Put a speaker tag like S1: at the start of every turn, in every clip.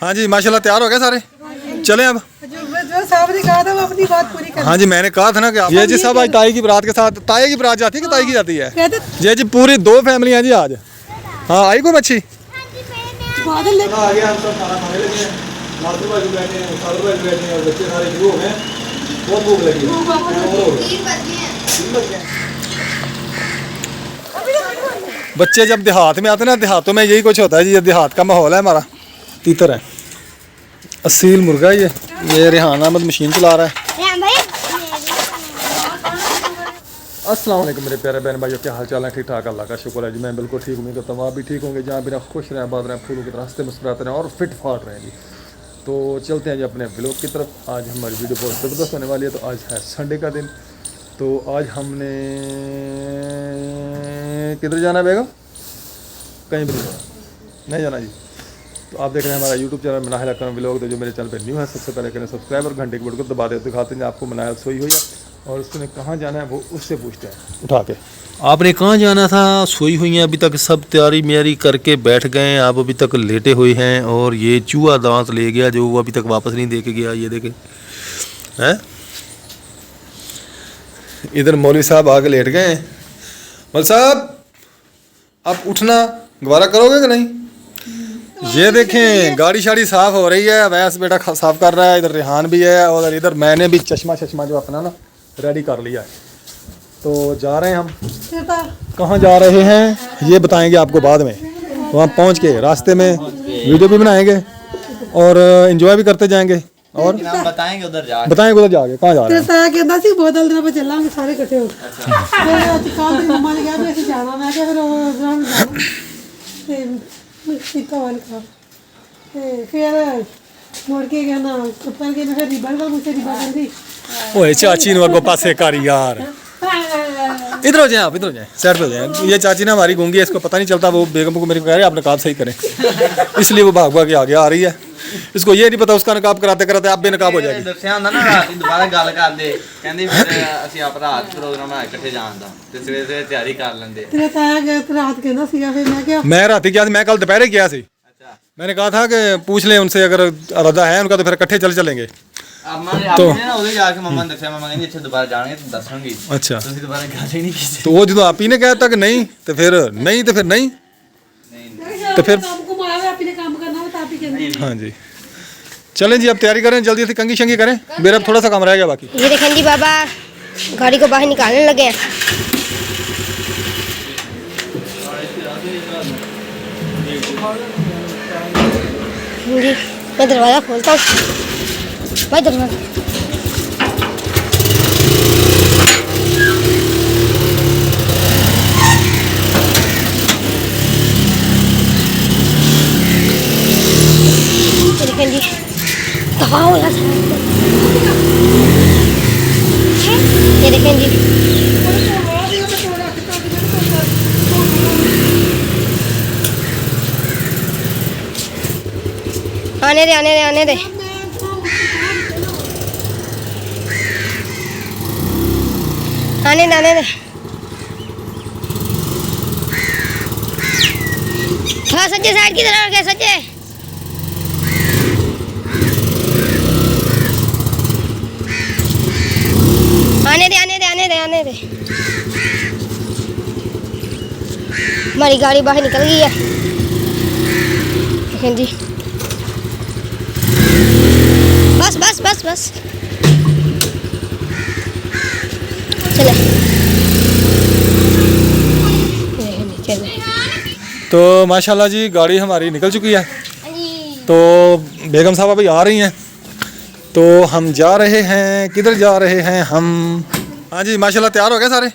S1: हाँ जी माशाल्लाह तैयार हो गए सारे, चलें अब।
S2: जो साहब ने कहा था वो अपनी बात पूरी कर।
S1: हाँ जी मैंने कहा था ना कि ये जी सब आज ताई की बारात के साथ, ताई की बारात जाती है कि ताई की जाती है ये जी पूरी 2 फैमिलियाँ जी आज। हाँ आई कोई मच्छी
S2: बादल लेके
S1: आ गया, हम सब खाना खाने लगे हैं। नासुर भाई बैठे हैं, सादर भाई बैठे हैं और बच्चे सारे शुरू हो गए। बहुत भूख लगी है। बच्चे जब देहात में आते हैं ना, देहातों में यही कुछ होता है जी, ये देहात का माहौल है हमारा। तीतर है, असील मुर्गा है ये रेहान अहमद मशीन चला रहा है। अस्सलाम वालेकुम मेरे प्यारे बहन भाइयों, क्या हाल चाल है? ठीक ठाक, अल्लाह का शुक्र है जी, मैं बिल्कुल ठीक उम्मीद करता हूँ आप भी ठीक होंगे। जहाँ बिना खुश रहें, आबाद रहें, फूलों के रास्ते मुस्कुराते रहें और फिट फाट रहें जी। तो चलते हैं जी अपने व्लॉग की तरफ। आज हमारी वीडियो बहुत ज़बरदस्त होने वाली है। तो आज है संडे का दिन, तो आज हमने किधर जाना है बेगम? कहीं भी नहीं जाना जी। तो आप देख रहे हैं हमारा यूट्यूब चैनल मनाहिल अकरम व्लॉग। तो जो मेरे चैनल पे न्यू है सबसे पहले करें सब्सक्राइब और घंटे की बटन को दबा दे। दिखाते हैं आपको मनाहिल सोई हुई है और उसने कहाँ जाना है वो उससे पूछते हैं उठा के।
S3: आपने कहाँ जाना था? सोई हुई हैं अभी तक, सब तैयारी म्यारी करके बैठ गए हैं। आप अभी तक लेटे हुए हैं और ये चूहा दांत ले गया जो वो अभी तक वापस नहीं दे के गया। ये देखे हैं,
S1: इधर मौलवी साहब आके लेट गए हैं। मौलवी साहब आप उठना गवारा करोगे कि नहीं? ये देखें गाड़ी शाड़ी साफ हो रही है, अवैस बेटा साफ कर रहा है, इधर रेहान भी है और इधर मैंने भी चश्मा जो अपना ना रेडी कर लिया है। तो जा रहे हैं हम। कहाँ जा रहे हैं ये बताएंगे आपको बाद में। वहाँ पहुँच के रास्ते में वीडियो भी बनाएंगे और एंजॉय भी करते जाएंगे और
S4: बताएंगे उधर जाके
S1: कहाँ जा रहे हैं।
S2: तेरा कहता सी बोतल दिन पे चलांगे सारे इकट्ठे हो। फिर कल दी मम्मा ने कहा भी ऐसे जाना, मैं क्या फिर सीता वाल का फिर मुड़ के कहना ऊपर के फिर रिबन का मुझसे रिबन दी।
S1: ओए चाची ने पासे कर यार, इधर हो जाए आप, इधर हो जाए, साइड पे हो जाए। ये चाची ना हमारी गूंगी है, इसको पता नहीं चलता। वो बेगम को मेरे को कह रहे हैं आप नकाब सही करें, इसलिए वो भाग भाग के आगे आ रही है। इसको ये नहीं पता उसका नकाब कराते कराते आप बेनकाब हो जाएगी।
S4: ਦੱਸਿਆ ਹੁੰਦਾ ਨਾ ਰਾਤ ਨੂੰ ਦੁਬਾਰਾ ਗੱਲ ਕਰਦੇ ਕਹਿੰਦੀ ਫਿਰ ਅਸੀਂ ਆਪ ਰਾਤ ਪ੍ਰੋਗਰਾਮ ਬਣਾ ਇਕੱਠੇ ਜਾਣ ਦਾ ਤੇ ਸਵੇਰੇ ਸਵੇਰੇ ਤਿਆਰੀ ਕਰ ਲੈਂਦੇ।
S2: तेरा ताया गया तो रात कहना सीगा फिर मैं क्या
S1: मैं रात गया मैं कल दोपहर गया सी।
S4: ਅੱਛਾ
S1: मैंने कहा था कि पूछ लें उनसे, अगर इरादा है उनका तो फिर इकट्ठे चलेंगे।
S4: ਅਮਾ ਨੇ ਆਪਣੇ ਨਾ ਉਹਦੇ ਜਾ ਕੇ ਮੰਮਾ ਨੇ ਦੱਸਿਆ, ਮੰਮਾ ਕਹਿੰਦੀ ਇੱਥੇ ਦੁਬਾਰਾ ਜਾਣਗੇ ਤੇ ਦੱਸਾਂਗੀ।
S1: अच्छा
S4: ਤੁਸੀਂ ਦੁਬਾਰਾ ਗੱਲ ਹੀ ਨਹੀਂ ਕੀਤੀ।
S1: तो वो जो आप ही ने कहता कि नहीं तो फिर नहीं तो फिर नहीं
S4: ਨਹੀਂ
S1: तो फिर
S2: काम को मारा आप ही ने काम करना हो तो आप ही कहना।
S1: हाँ जी चलें जी अब तैयारी करें, जल्दी से कंगी शंगी करें, मेरा अब थोड़ा सा काम रह गया बाकी।
S5: ये देखें जी बाबा गाड़ी को बाहर निकालने लगे हैं। जी मैं दरवाज़ा खोलता हूँ भाई, दरवाज़ा देखें जी दफा हो यार। ये देखें जी आने दे आने दे आने दे। आने दे आने दे। हाँ सच्चे साइड की तरफ गया सच्चे। आने दे आने दे आने दे आने दे। हमारी गाड़ी बाहर निकल गई है जी। बस बस बस बस चले चले।
S1: तो माशाल्लाह जी गाड़ी हमारी निकल चुकी है। तो बेगम साहब अभी आ रही हैं, तो हम जा रहे हैं। किधर जा रहे हैं हम? हाँ जी माशाल्लाह तैयार हो गए सारे,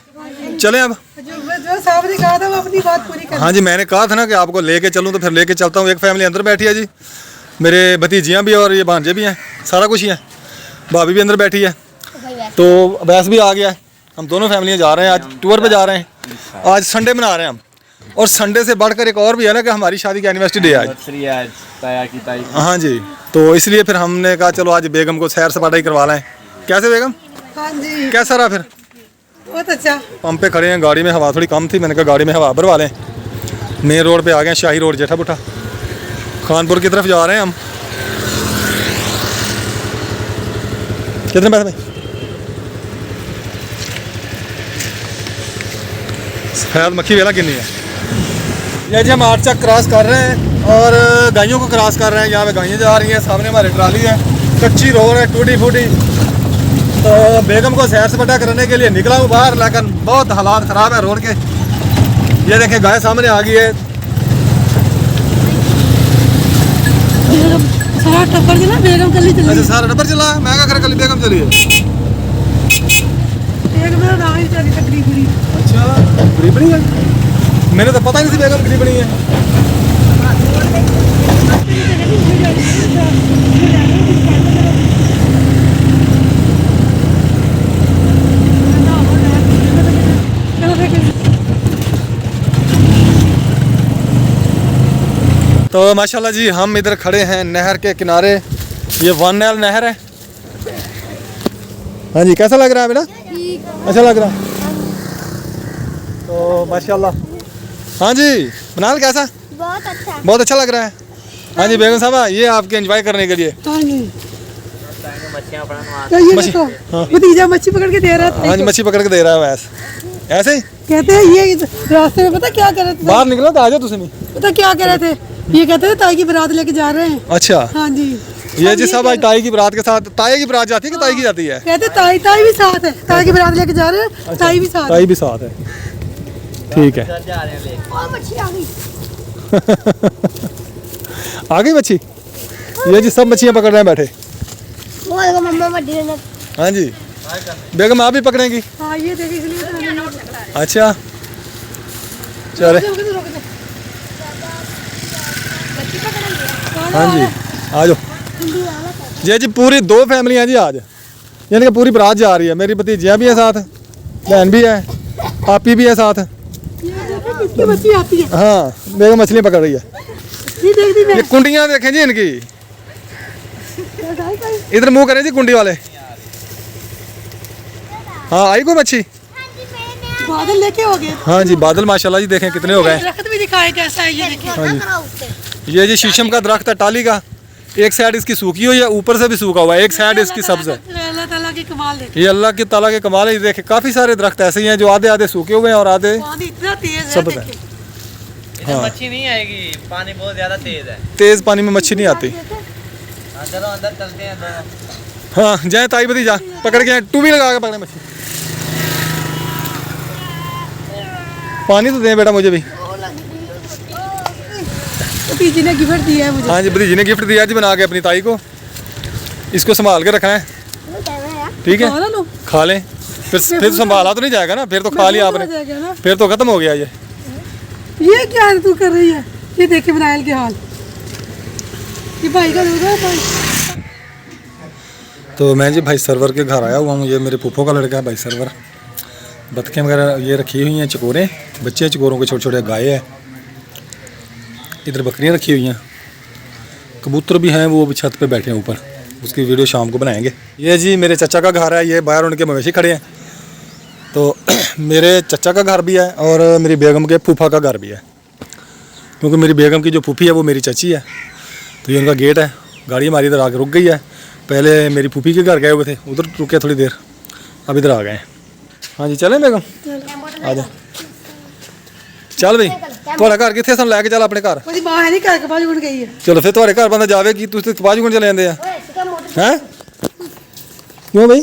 S1: चलें अब।
S2: जो साहब ने कहा था वो अपनी बात पूरी कर।
S1: हाँ जी मैंने कहा था ना कि आपको लेके चलूँ, तो फिर लेके चलता हूँ। एक फैमिली अंदर बैठी है जी, मेरे भतीजियाँ भी और ये भांजे भी हैं, सारा कुछ ही है। भाभी भी अंदर बैठी है। तो वैस भी आ गया है। हम दोनों फैमिलियाँ जा रहे हैं, आज टूर पे जा रहे हैं। आज संडे मना रहे हैं हम, और संडे से बढ़कर एक और भी है ना कि हमारी शादी का एनिवर्सरी डे है आज।
S4: ताया की ताई।
S1: हाँ जी, तो इसलिए फिर हमने कहा चलो आज बेगम को सैर सपाटा ही करवा लें। कैसे बेगम?
S2: हाँ जी
S1: कैसा रहा फिर?
S2: बहुत अच्छा।
S1: पंप पे खड़े हैं, गाड़ी में हवा थोड़ी कम थी, मैंने कहा गाड़ी में हवा भरवा लें। मेन रोड पे आ गए, शाही रोड जेठा बुठा, खानपुर की तरफ जा रहे हैं हम। कितने पैसे भाई? शायद मक्खी वेला कितनी है। ये जी हम 8 चक क्रॉस कर रहे हैं और गायों को क्रॉस कर रहे हैं। यहाँ पे गायें जा रही हैं, सामने हमारी ट्राली है, कच्ची रोड है टूटी फूटी। तो बेगम को सैर सपाटा करने के लिए निकला हूँ बाहर, लेकिन बहुत हालात ख़राब है रोड के। ये देखें गाय सामने आ गई है।
S2: सारा टप्पर चला, बेगम कली चली।
S1: अच्छा सारा नंबर चला, मैं क्या कर कल बेगम चली है।
S2: एक मेरा नाम ही चली तकरीबनी।
S1: अच्छा गरीबनी है, मैंने तो पता ही नहीं थी बेगम गरीबनी है। तो माशाल्लाह जी हम इधर खड़े हैं नहर के किनारे। ये वन नैल नहर है। हाँ जी कैसा लग रहा है बेटा? अच्छा लग रहा है तो माशाल्लाह। हाँ जी मनाल कैसा?
S5: बहुत अच्छा।
S1: बहुत अच्छा लग रहा है। हाँ जी बेगम साहबा ये आपके एंजॉय करने के लिए।
S2: हाँ जी
S4: मच्छियाँ पकड़ना
S2: तो ये
S1: मछली-
S2: देखो
S1: हाँ।
S2: भतीजा मच्छी पकड़ के दे रहा था।
S1: हाँ जी मच्छी पकड़ के दे रहा है वैसे ऐसे ही।
S2: कहते हैं ये रास्ते में पता क्या कर रहे थे?
S1: बाहर निकलो तो आ जाओ तुम।
S2: पता क्या कह रहे थे? ये कहते थे ताई की बारात लेके जा रहे हैं।
S1: अच्छा
S2: हाँ जी
S1: ये जी सब आज ताई की बारात के साथ। ताई की बारात जाती है कि ताई की जाती है?
S2: कहते ताई ताई भी साथ है, ताई की बारात लेके जा रहे हैं, ताई भी साथ है।
S1: ताई भी साथ है, ठीक है।
S4: जा रहे हैं ले।
S5: और मच्छी आ गई।
S1: आ गई मच्छी। ये जी सब मच्छियाँ पकड़ रहे हैं बैठे।
S5: वो देखो मम्मा बड़ी ने।
S1: हाँ जी बेगम आप भी पकड़ेंगी?
S2: हाँ ये देख इसलिए तो मैंने-
S1: अच्छा चले।
S2: रुक दे, रुक दे।
S1: हाँ जी आ जाओ। ये जी पूरी 2 फैमिलियाँ जी आज, यानी कि पूरी बारात जा रही है। मेरी भतीजियाँ भी है साथ, बहन भी है, आपी भी है साथ।
S2: ये देखो कितनी मच्छी आती है।
S1: हाँ बेगम मछलियाँ पकड़ रही है।
S2: ये देख दी मैं।
S1: ये कुंडियाँ देखें जी इनकी। इधर मुंह करें जी कुंडी वाले। हाँ आई कोई मच्छी?
S2: बादल लेके हो गए।
S1: हाँ जी बादल माशाल्लाह जी देखें कितने हो गए।
S2: दरख्त भी दिखाए कैसा है ये देखिए।
S1: हाँ जी ये जी शीशम का दरख्त है टाली का। एक साइड इसकी सूखी हुई है, ऊपर से भी सूखा हुआ है, एक साइड इसकी सब्ज है।
S2: अल्लाह ताला की कमाल देखिए।
S1: ये अल्लाह की ताला के कमाल है। ये देखे काफी सारे दरख्त ऐसे ही हैं जो आधे आधे सूखे हुए हैं और आधे
S2: पानी इतना तेज है
S1: सब्ज है।
S2: देखिए।
S4: इधर मच्छी नहीं आएगी, पानी बहुत ज्यादा तेज है।
S1: तेज पानी में मच्छी नहीं आती।
S4: हाँ, चलो अंदर चलते हैं दोनों।
S1: हाँ जाए ताई बदी जा पकड़ के टू भी लगा के पकड़े मच्छी। पानी तो दे बेटा मुझे भी।
S2: भतीजी ने गिफ्ट दिया है मुझे।
S1: हाँ जी भतीजी ने गिफ्ट दिया जी बना के अपनी ताई को। इसको संभाल के रखना है ठीक है।
S2: खा लो।
S1: खा लें फिर संभाला तो नहीं जाएगा ना, फिर तो खा लिया आपने,
S2: जाएगा ना।
S1: फिर तो खत्म हो गया ये।
S2: ये क्या है तू कर रही है? ये देखिए बनायल के हाल। ये भाई का दूध है भाई।
S1: तो मैं जी भाई सरवर के घर आया हुआ हूँ। ये मेरे फूफो का लड़का है भाई सरवर। बतखें वगैरह ये रखी हुई हैं, चकोरे बच्चे हैं चकोरों के, छोटे छोटे गाय है। इधर बकरियाँ रखी हुई हैं, कबूतर भी हैं, वो भी छत पे बैठे हैं ऊपर। उसकी वीडियो शाम को बनाएंगे। ये जी मेरे चचा का घर है, ये बाहर उनके मवेशी खड़े हैं। तो मेरे चचा का घर भी है और मेरी बेगम के फूफा का घर भी है, क्योंकि मेरी बेगम की जो फूफी है वो मेरी चाची है। तो ये उनका गेट है। गाड़ी हमारी इधर आके रुक गई है। पहले मेरी फूफी के घर गए हुए थे, उधर रुके थोड़ी देर, अब इधर आ गए हैं। हाँ जी चलें बेगम आ जा। चल भाई थोड़ा घर कितने सन लैके चल अपने घर।
S2: मेरी मां है नहीं घर के पास उड़ गई है।
S1: चलो फिर थोड़े घर बंदा जावेगी, तुझे कपाज गुण चले जाते हैं हैं? क्यों भाई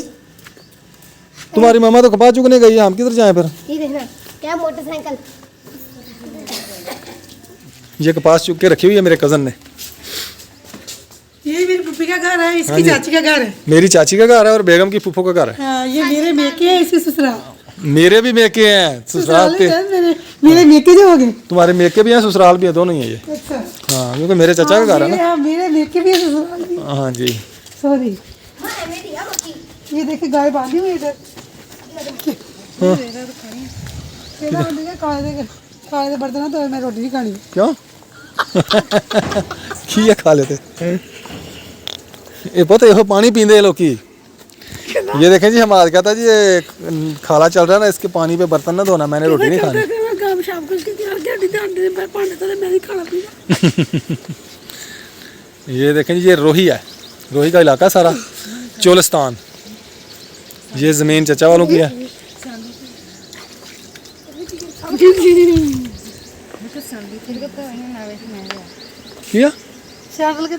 S1: तुम्हारी मामा तो कपाज चुगने गई है, हम किधर जाएं फिर?
S5: ये देखना क्या मोटरसाइकिल।
S1: ये कपास चुग के रखी हुई है मेरे कजन ने।
S2: ये मेरी पुप्पी का घर है,
S1: हाँ
S2: इसकी
S1: जी।
S2: चाची का घर है।
S1: मेरी चाची का घर है और बेगम की फूफो का घर है।
S2: हाँ, ये मेरे मेके है, इसकी ससुराल।
S1: मेरे भी मेके हैं ससुराल के।
S2: है मेरे मेके जो हो गए।
S1: तुम्हारे मेके भी हैं ससुराल भी है, दोनों ही है ये।
S2: अच्छा
S1: हाँ क्योंकि मेरे चाचा का घर है ना।
S2: मेरे मेके भी है, ससुराल भी।
S1: हाँ जी
S2: सॉरी ये देखिए गाय बांधी हुई है इधर। काले दे बर्तन तो मैं रोटी नहीं खानी।
S1: क्यों खीया खा लेते ये पता है पानी पींदे लोकी। ये देखें जी हम आज कहता जी ये खाला चल रहा है ना, इसके पानी पे बर्तन ना धोना, मैंने रोटी नहीं खानी।
S2: काम शाम को इसके तैयार किया ध्यान दे मैं पानी तो मैं नहीं खाना पीना।
S1: ये देखें जी ये रोही है, रोही का इलाका सारा चोलिस्तान। ये ज़मीन चचा वालों की है। क्या
S2: चावल के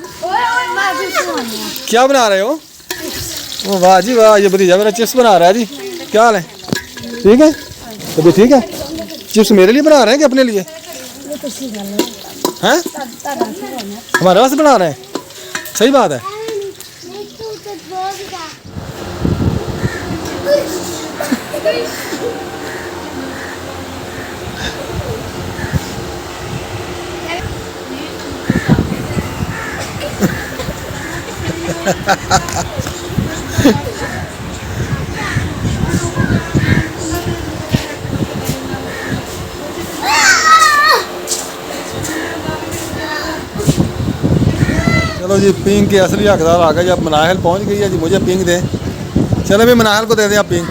S1: क्या बना रहे हो? ओ वाह जी वाह, ये भतीजा मेरा चिप्स बना रहा है जी। क्या हाल है? ठीक है, अभी ठीक है। चिप्स मेरे लिए बना रहे हैं कि अपने लिए? हैं? हमारे वास्ते बना रहे हैं? सही बात है। चलो जी, पिंग के असली हकदार आ गए जी। अब मनाहल पहुंच गई है जी, मुझे पिंग दे। चलो भी मनाहल को दे दें आप पिंग।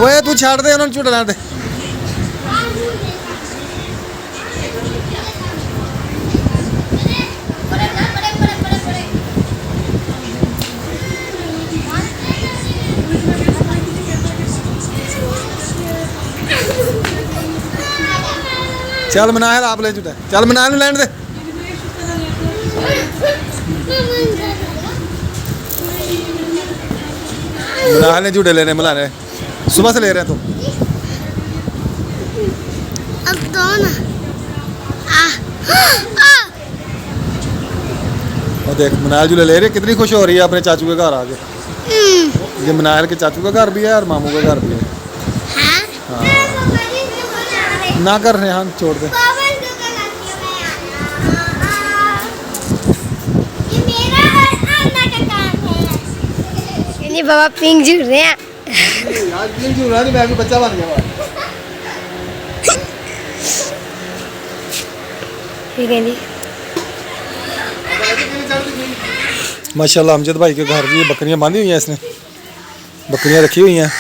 S1: ओए तू छाड़ दे, उन्होंने झूठ रहने दे। चल मनाहल आप ले झूठा, चल मनाहल लैंड दे। मनाहल ने झूठे लेने मलाने, सुबह से ले रहे हैं तुम।
S5: अब दो ना।
S1: और देख मनाहल झूले ले रहे, कितनी खुश हो रही है अपने चाचू के घर आके। ये मनाहल के चाचू का घर भी है और मामू का घर भी है। ना कर रेहान, छोड़ दे।
S5: नहीं बाबा पिंक झूल रहे हैं।
S1: आज पिंग झूल रहा नहीं, मैं भी बच्चा बन गया।
S5: ठीक है जी।
S1: माशाल्लाह अमजद भाई के घर जी बकरियां बांधी हुई हैं, इसने बकरियां रखी हुई हैं।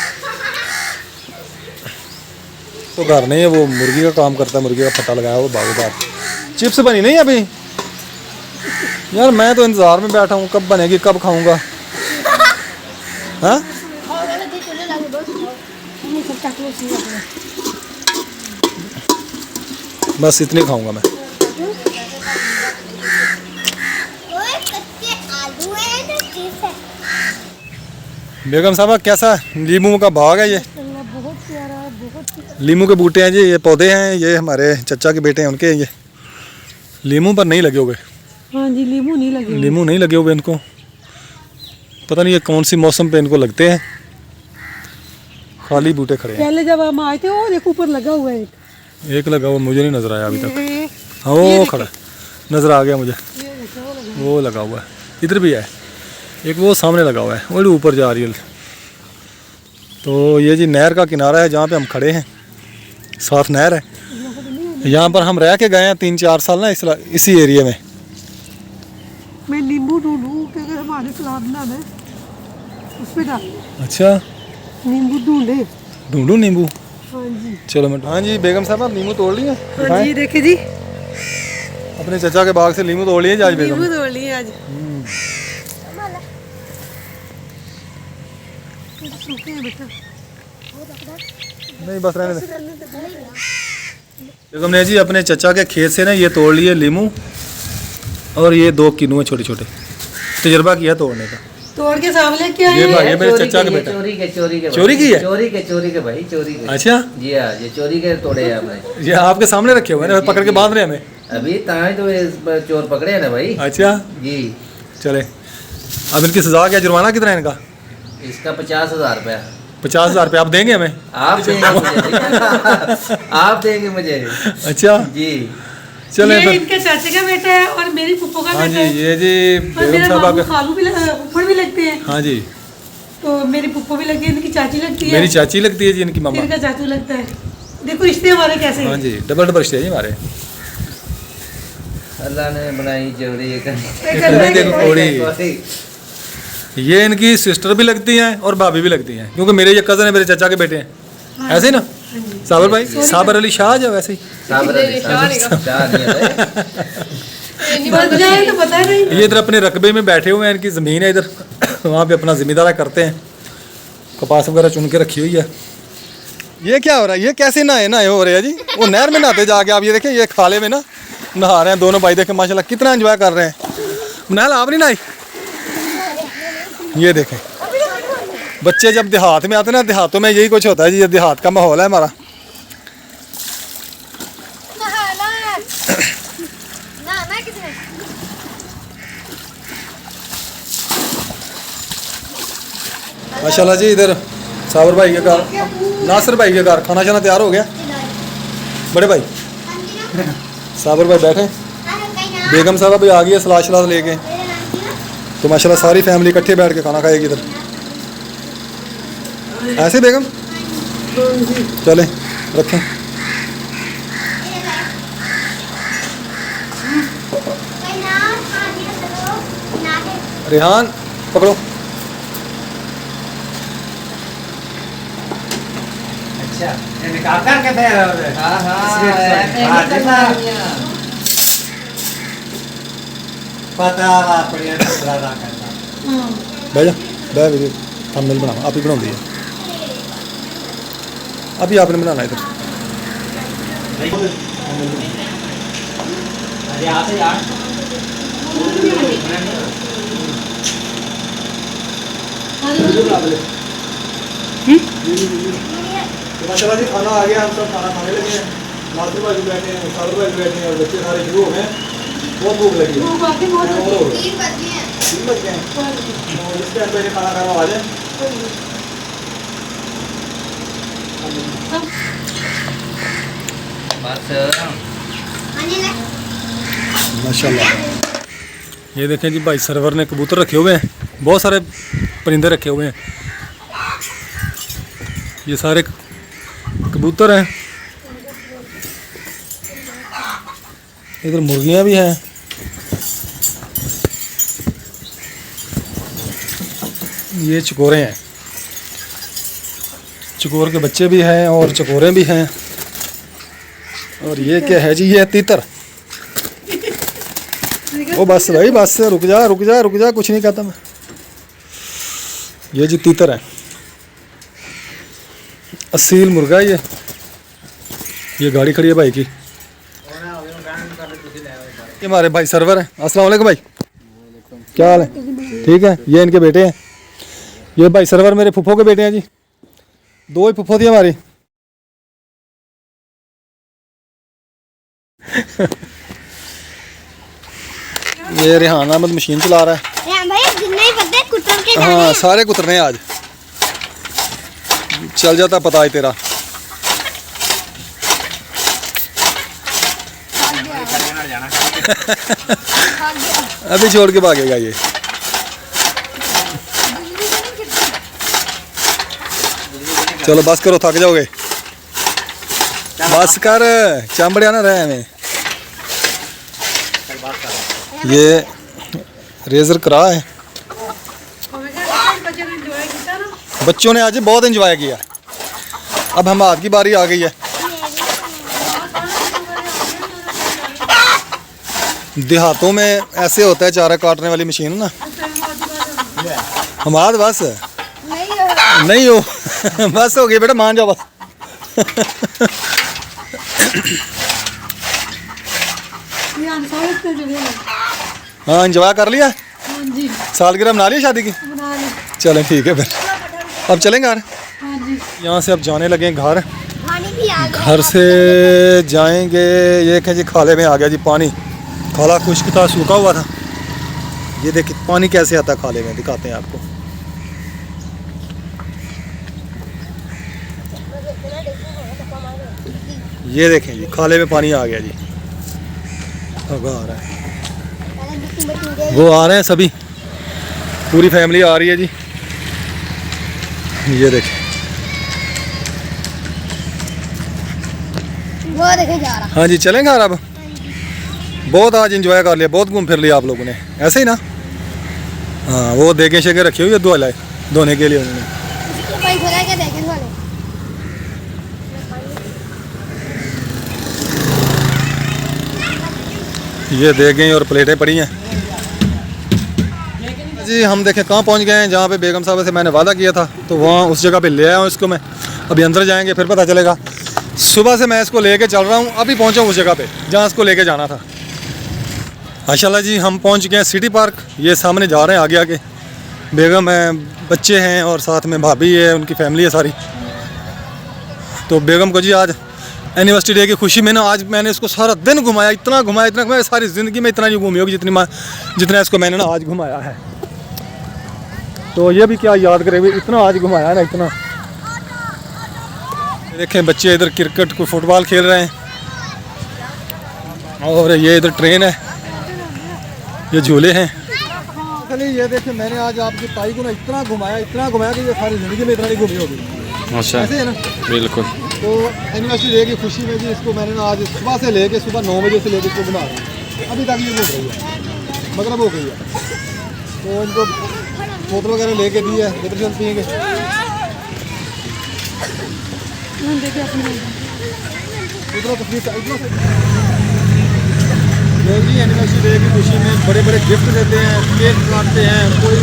S1: तो घर नहीं है, वो मुर्गी का काम करता है, मुर्गी का फट्टा लगाया वो बाबूदार। चिप्स बनी नहीं अभी यार, मैं तो इंतजार में बैठा हूँ कब बनेगी, कब खाऊंगा। हाँ बस इतनी खाऊंगा मैं। बेगम साहब कैसा लीमू का बाग है ये?
S2: बहुत प्यारा है, बहुत।
S1: लीमू के बूटे हैं जी, ये पौधे हैं, ये हमारे चचा के बेटे हैं उनके। ये लीमू पर नहीं लगे हुए।
S2: हाँ जी, लीमू नहीं लगे।
S1: लीमू नहीं लगे हुए इनको, पता नहीं ये कौन सी मौसम पे इनको लगते हैं। खाली बूटे खड़े हैं।
S2: पहले जब हम आए थे वो देखो ऊपर लगा हुआ है
S1: एक लगा हुआ मुझे नहीं नजर आया अभी तक।
S2: ये
S1: हाँ वो खड़ा नजर आ गया मुझे, वो लगा हुआ है। इधर भी है एक, वो सामने लगा हुआ है, वो ऊपर जा रही है। तो ये जी नहर का किनारा है जहाँ पे हम खड़े हैं, साफ नहर है। यहाँ पर हम रह के गए हैं 3-4 साल ना इसी एरिया में।
S2: मैं नींबू ढूंढूं क्योंकि हमारे सलाद बनाना है, उस पे डाल।
S1: अच्छा
S2: नींबू ढूंढे।
S1: ढूंढूं नींबू?
S2: हाँ जी।
S1: चलो मैं, हाँ जी बेगम साहब आप नींबू तोड़ लिए?
S2: हाँ जी देखे जी,
S1: अपने चचा के बाग से नींबू तोड़ लिए आज बेगम?
S2: नींबू तोड़ लिए आज। सूखे हैं बेटा।
S1: नहीं बस रहने दे। बेगम ने जी अपने चचा के खेत से ना ये तोड़ लिए लीमू, और ये 2 किन्नू छोटे छोटे। तजर्बा किया तोड़ने का।
S2: तोड़ के सामने क्या
S1: ये
S2: है?
S1: भाई ये मेरे चचा के बेटा।
S6: चोरी के
S1: चोरी की है?
S6: चोरी के भाई, चोरी के।
S1: अच्छा
S6: जी हाँ, ये चोरी के तोड़े हैं भाई।
S1: ये आपके सामने रखे हुए हैं, पकड़ के बांध रहे हैं हमें
S6: अभी ताई तो ये चोर पकड़े हैं ना भाई।
S1: अच्छा
S6: जी,
S1: चले। अब इनकी सजा क्या, जुर्माना कितना है इनका?
S6: इसका 50,000 रुपया।
S1: 50,000 रुपये आप देंगे हमें?
S6: आप देंगे मुझे। आप देंगे मुझे।
S1: अच्छा
S6: जी
S1: चले
S2: ये
S1: फिर।
S2: इनके चाचे का बेटा है और मेरी फुप्पो का
S1: हाँ
S2: बेटा
S1: जी
S2: है।
S1: ये जी
S2: और
S1: बेगम
S2: मेरे
S1: साहब
S2: मामू
S1: आपके।
S2: खालू भी फुफ्फड़ भी लगते हैं।
S1: हाँ जी
S2: तो मेरी फुप्पो भी लगती है, इनकी चाची लगती है,
S1: मेरी चाची लगती है जी इनकी मामा।
S2: इनका चाचू लगता है। देखो रिश्ते हमारे कैसे
S1: हाँ
S2: हैं।
S1: जी डबल रिश्ते हैं जी हमारे।
S6: अल्लाह ने बनाई जोड़ी
S1: नहीं, देखो थोड़ी। ये इनकी सिस्टर भी लगती हैं और भाभी भी लगती हैं, क्योंकि मेरे ये कज़न है, मेरे चचा के बेटे हैं। ऐसे ही ना साबर भाई? साबर अली शाह जो वैसे ही।
S6: साबर अली शाह नहीं है।
S2: बच जाए तो पता नहीं।
S1: ये इधर अपने रकबे में बैठे हुए हैं, इनकी ज़मीन है इधर, वहाँ पे अपना जिम्मेदारा करते हैं, कपास वगैरह चुन के रखी हुई है। ये क्या हो रहा है, ये कैसे नहाए हो रहे हैं जी? वो नहर में नहाते जाके, आप ये देखें, ये खाले में ना नहा रहे हैं दोनों भाई, देखें माशाल्लाह कितना एंजॉय कर रहे हैं। नहल आप नहीं नहाई? ये देखें, बच्चे जब देहात में आते हैं ना, देहातों में यही कुछ होता है जी, ये देहात का माहौल है हमारा। माशाल्लाह जी, इधर साबर भाई के घर, नासिर भाई के घर खाना शाना तैयार हो गया। बड़े भाई साबर भाई बैठे, बेगम साहब भी आ गई है सलाद शलाद लेके, तो माशाल्लाह सारी फैमिली इकट्ठे बैठ के खाना खाएगी इधर। ऐसे बेगम चले रखें। रेहान पकड़ो।
S6: अच्छा, ये निकाल कर के फिर हाँ पता बढ़िया टुकड़ा रहा करता।
S1: बह जा, बह वीडियो थंबनेल बना, आप ही बनाऊंगी है, अभी आपने बनाना इधर।
S6: यहाँ से यार
S1: माशाल्लाह जी खाना आ गया, हम सब खाना खाने लगे हैं। नासिर भाई भी बैठे हैं, साबर भाई भी बैठे हैं और बच्चे सारे शुरू हो गए। बहुत भूख लगी है। 3 बज गए हैं, तो इस टाइम पे खाना खाना आ जाए।
S6: बस
S1: माशाल्लाह ये देखें जी, भाई सरवर ने कबूतर रखे हुए हैं, बहुत सारे परिंदे रखे हुए हैं, ये सारे कबूतर हैं। इधर मुर्गियां भी हैं। ये चकोरे हैं, चकोर के बच्चे भी हैं और चकोरे भी हैं। और ये क्या है जी, ये है तीतर। ओ बस भाई बस, रुक जा रुक जा रुक जा, कुछ नहीं कहता मैं। ये जी तीतर है, असील मुर्गा है ये गाड़ी खड़ी है भाई की। ये हमारे भाई सरवर है। अस्सलाम वालेकुम भाई, क्या हाल है? ठीक है। ये इनके बेटे हैं, ये भाई सरवर मेरे फुफ्फो के बेटे हैं जी, 2 ही फुफ्फो थी हमारी। ये रेहान अहमद मशीन चला रहा है।
S5: भाई जितने ही पत्ते कुतर के
S1: हाँ सारे कुतरने आज, चल जाता पता है तेरा। अभी छोड़ के भागेगा ये। चलो बस करो, थक जाओगे, बस कर, चांबड़िया ना रहे हमें। ये रेजर करा है, बच्चों ने आज बहुत एंजॉय किया। अब हम हाथ की बारी आ गई है। देहातों में ऐसे होता है, चारा काटने वाली मशीन ना, हमाद बस नहीं हो बस हो गई बेटा, मान जाओ बस। हाँ एंजॉय कर लिया, सालगिरह मना लिया शादी की। चलें ठीक है फिर, अब चलेंगे घर। यहाँ से अब जाने लगे घर, घर से जाएंगे। ये कहें जी खाले में आ गया जी पानी, खाला खुश्क था, सूखा हुआ था। ये देखिए पानी कैसे आता है खाले में, दिखाते हैं आपको। ये देखें जी खाले में पानी आ गया जी, अब आ रहा है, वो आ रहे हैं सभी, पूरी फैमिली आ रही है जी। ये देखें,
S5: वो देखे जा रहा।
S1: हाँ जी चलें घर अब। बहुत आज एंजॉय कर लिया, बहुत घूम फिर लिया आप लोगों ने, ऐसे ही ना। हाँ वो देखे शेखे रखे हुए धो लाए धोने के लिए उन्होंने।
S5: भाई खुदा के देखें वाले
S1: ये दे गए और प्लेटें पड़ी हैं जी। हम देखें कहाँ पहुँच गए हैं, जहाँ पे बेगम साहब से मैंने वादा किया था, तो वहाँ उस जगह पे ले आया हूँ इसको मैं। अभी अंदर जाएंगे फिर पता चलेगा। सुबह से मैं इसको लेके चल रहा हूँ, अभी पहुँचा हूँ उस जगह पे जहाँ इसको लेके जाना था। माशाल्लाह जी हम पहुँच गए हैं सिटी पार्क। ये सामने जा रहे हैं आगे आगे। बेगम है, बच्चे हैं और साथ में भाभी है, उनकी फैमिली है सारी। तो बेगम को जी आज एनिवर्सरी डे की खुशी में ना आज मैंने इसको सारा दिन घुमाया, इतना घुमाया, सारी ज़िंदगी में इतना नहीं घूमी होगी जितना इसको मैंने ना आज घुमाया है। तो ये भी क्या याद करे, इतना आज घुमाया है ना, इतना। देखें बच्चे इधर क्रिकेट को फुटबॉल खेल रहे हैं और ये इधर ट्रेन है, ये झूले हैं। चलिए ये देखें मैंने आज आपकी ताई को ना इतना घुमाया कि ये सारी ज़िंदगी में इतना नहीं घूमी होगी।
S3: अच्छा,
S1: ऐसे है ना,
S3: बिल्कुल।
S1: तो एनिवर्सरी डे की खुशी में जी इसको मैंने ना आज सुबह से लेके सुबह 9 बजे से लेके इसको घुमा रहा हूँ। अभी तक ये घूम रही है, मगरब हो गई है। तो इनको बोतल वगैरह लेके दी है, इधर से हम पियेंगे। लोग जी एनिवर्सरी डे की खुशी में बड़े बड़े गिफ्ट देते हैं, केक काटते हैं, कोई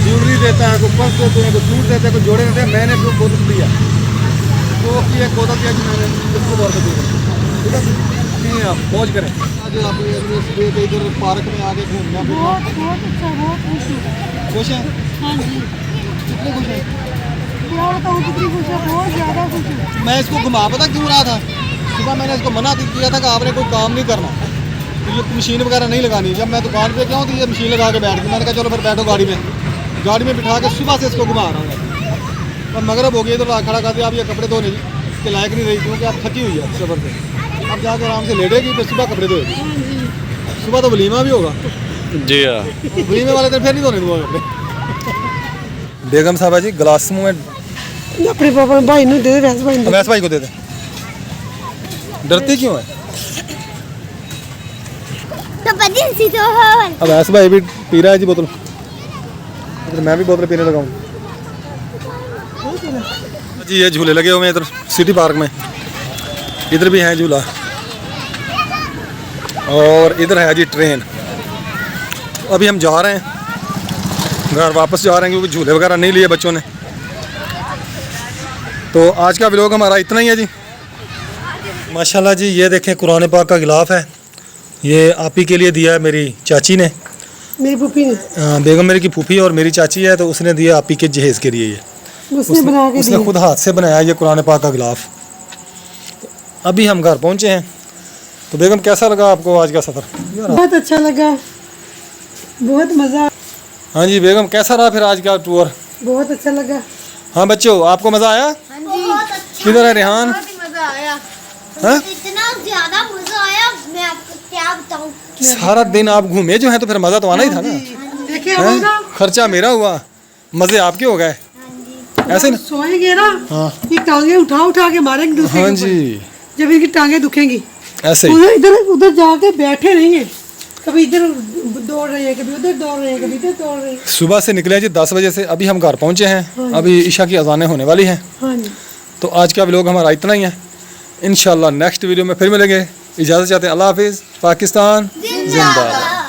S1: ज्वेलरी देता है, कोई पर्स देते हैं, कोई सूट देते हैं, कोई जोड़े देते हैं। मैंने तो बोतल दिया, तो की एक बोतल दिया कि मैंने इसको तौर पर दिया। ठीक है, नहीं आप मौज करें। आज आप एनिवर्सरी डे इधर पार्क में आके घूमना
S2: बहुत अच्छा, बहुत
S1: खुश हैं?
S2: हाँ जी,
S1: कितने खुश हैं?
S2: क्या बताऊँ कितनी खुश है, बहुत ज़्यादा खुश है।
S1: मैं इसको घुमा पता क्यों रहा था, सुबह मैंने इसको मना किया था कि आपने कोई काम नहीं करना, तो ये मशीन वगैरह नहीं लगानी। जब मैं दुकान पे गया हूँ तो ये मशीन लगा के बैठ गई। मैंने कहा चलो फिर बैठो गाड़ी में बिठा के सुबह से इसको घुमा रहा हूँ। अब मगरब हो गई इधर खड़ा कर दिया। अब ये कपड़े धोने के लायक नहीं रही क्योंकि आप थकी हुई है सफर से। अब जाके आराम से लेटेगी, फिर सुबह कपड़े धोएगी। सुबह तो वलीमा भी होगा
S3: जी हाँ।
S1: वलीमे वाले दिन फिर नहीं धोने दूँगा कपड़े। बेगम साहबा जी गिलास मुँह में
S2: अपने पापा भाई ने दे, वैसे भाई ने
S1: अवैस भाई को दे दे। डरती क्यों है?
S5: तो पति तो हो
S1: अवैस भाई भी पी रहा है जी बोतल, इधर मैं भी बोतल पीने लगा हूँ जी। ये झूले लगे हुए हैं इधर सिटी पार्क में, इधर भी है झूला और इधर है जी ट्रेन। अभी हम जा रहे हैं घर, वापस जा रहे हैं क्योंकि झूले वगैरह नहीं लिए बच्चों ने। तो आज का व्लॉग हमारा इतना ही है जी। माशाल्लाह जी ये देखें कुरान पाक का गिलाफ है, ये आप ही के लिए दिया है मेरी चाची ने,
S2: मेरी पुप्पी ने।
S1: बेगम मेरी की फूफी और मेरी चाची है, तो उसने दिया आप ही के जहेज़ के लिए। ये
S2: उसने बना के
S1: उसने खुद हाथ से बनाया ये कुरान पाक का गिलाफ। तो अभी हम घर पहुंचे हैं। तो बेगम कैसा लगा आपको आज का सफ़र?
S2: बहुत अच्छा लगा, बहुत मज़ा।
S1: हाँ जी बेगम कैसा रहा फिर आज का टूर?
S2: बहुत अच्छा लगा।
S1: हाँ बच्चों आपको मज़ा आया?
S5: बहुत अच्छा,
S1: किधर है रेहान?
S5: बहुत ही मजा आया।
S1: हाँ?
S5: इतना ज्यादा मजा आया, मैं आपको क्या बताऊं।
S1: सारा दिन आप घूमे जो हैं तो फिर मज़ा तो आना ही था ना।
S2: देखिए
S1: हैं?
S2: हम ना
S1: खर्चा मेरा हुआ, मज़े आपके हो गए, ऐसे ना?
S2: सोएंगे ना,
S1: हाँ
S2: ये टांगे उठा के मारेंगे दूसरे
S1: हाँ
S2: के ऊपर।
S1: जी
S2: जब इनकी टांगे दुखेंगी
S1: ऐसे ही।
S2: इधर उधर जाके बैठे नहीं है, कभी इधर दौड़ रहे हैं, कभी उधर दौड़ रहे हैं, कभी इधर दौड़ रहे हैं।
S1: सुबह से निकले जी 10 बजे से, अभी हम घर पहुंचे हैं। अभी ईशा की अज़ानें होने वाली हैं।
S2: हाँ जी,
S1: तो आज का व्लॉग हमारा इतना ही है। इंशाल्लाह नेक्स्ट वीडियो में फिर मिलेंगे। इजाज़त चाहते हैं, अल्लाह हाफिज़। पाकिस्तान जिंदाबाद।